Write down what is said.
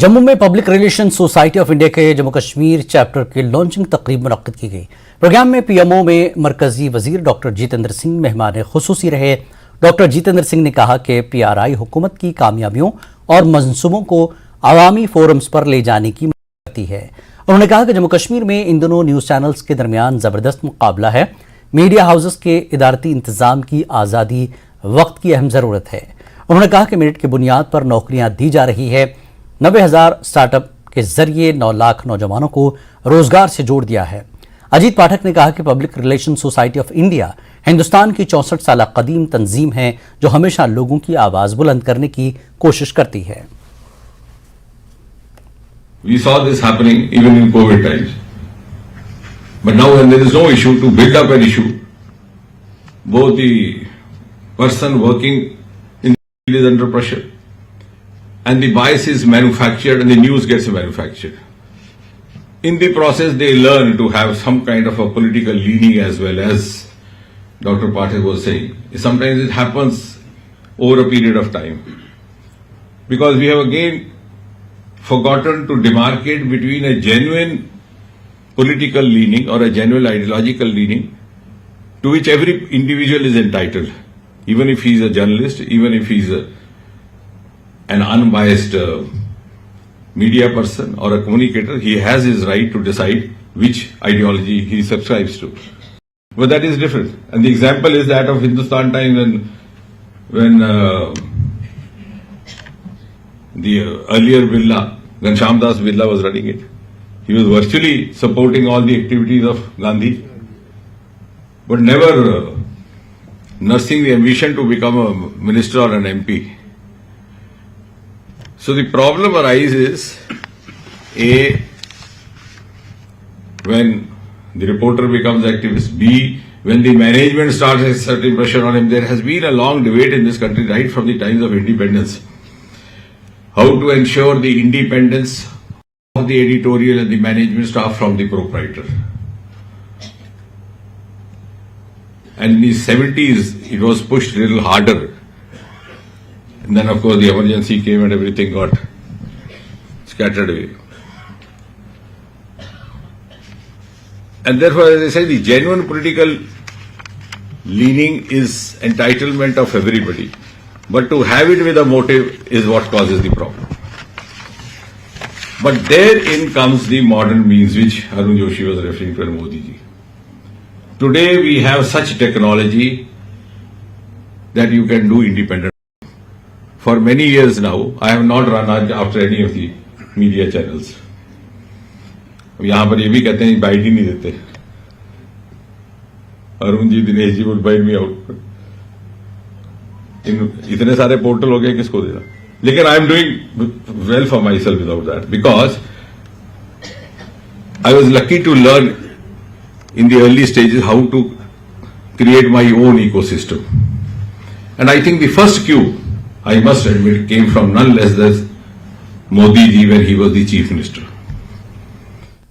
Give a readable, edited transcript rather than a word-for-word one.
जम्मू में public relation society of India के Jammu Kashmir chapter की लॉन्चिंग तकरीब मुनक्किद की गई। प्रोग्राम में पीएमओ में मरकजी वजीर डॉक्टर जितेंद्र सिंह मेहमान खुसूसी रहे। डॉक्टर जितेंद्र सिंह ने कहा कि PRI हुकूमत की कामयाबियों और मंसूबों को अवामी फोरम्स पर ले जाने की मदद करती है। उन्होंने कहा कि जम्मू कश्मीर में इन दोनों न्यूज़ चैनल्स के दरमियान ज़बरदस्त मुकाबला है। मीडिया हाउसेस के इदारती इंतज़ाम की आज़ादी वक्त की अहम ज़रूरत है। उन्होंने कहा कि मेरिट की बुनियाद पर नौकरियां दी जा रही है। 90,000 स्टार्टअप के जरिए 9 लाख नौजवानों को रोजगार से जोड़ दिया है। अजीत पाठक ने कहा कि public relation society of India Hindustan की 64 साल कदीम तंजीम है जो हमेशा लोगों की आवाज बुलंद करने की कोशिश करती है। We saw this happening even in COVID times. But now when there is no issue to build up an issue, both the person working in the field is under pressure and the bias is manufactured and the news gets manufactured. In the process they learn to have some kind of a political leaning as well, as Dr. Pathak was saying. Sometimes it happens over a period of time. Because we have again forgotten to demarcate between a genuine political leaning or a genuine ideological leaning to which every individual is entitled. Even if he is a journalist, even if he is an unbiased media person or a communicator, he has his right to decide which ideology he subscribes to. But that is different. And the example is that of Hindustan Times when the earlier Birla, Ghanshyam Das Birla was running it. He was virtually supporting all the activities of Gandhi, but never nursing the ambition to become a minister or an MP. So the problem arises, A, when the reporter becomes activist, B, when the management starts exerting pressure on him. There has been a long debate in this country right from the times of independence, how to ensure the independence of the editorial and the management staff from the proprietor. And in the 70s, it was pushed a little harder. And then, of course, the emergency came and everything got scattered away. And therefore, as I say, the genuine political leaning is entitlement of everybody. But to have it with a motive is what causes the problem. But therein comes the modern means which Arun Joshi was referring to and Modi ji. Today we have such technology that you can do independent. For many years now, I have not run after any of the media channels. यहाँ पर ये भी कहते हैं bite ही नहीं देते। Arun ji, Dinesh ji would bite me out. इतने सारे पोर्टल हो गए, किसको देना? लेकिन I am doing well for myself without that, because I was lucky to learn in the early stages how to create my own ecosystem. And I think the first cue, I must admit, came from none less than Modi ji when he was the Chief Minister.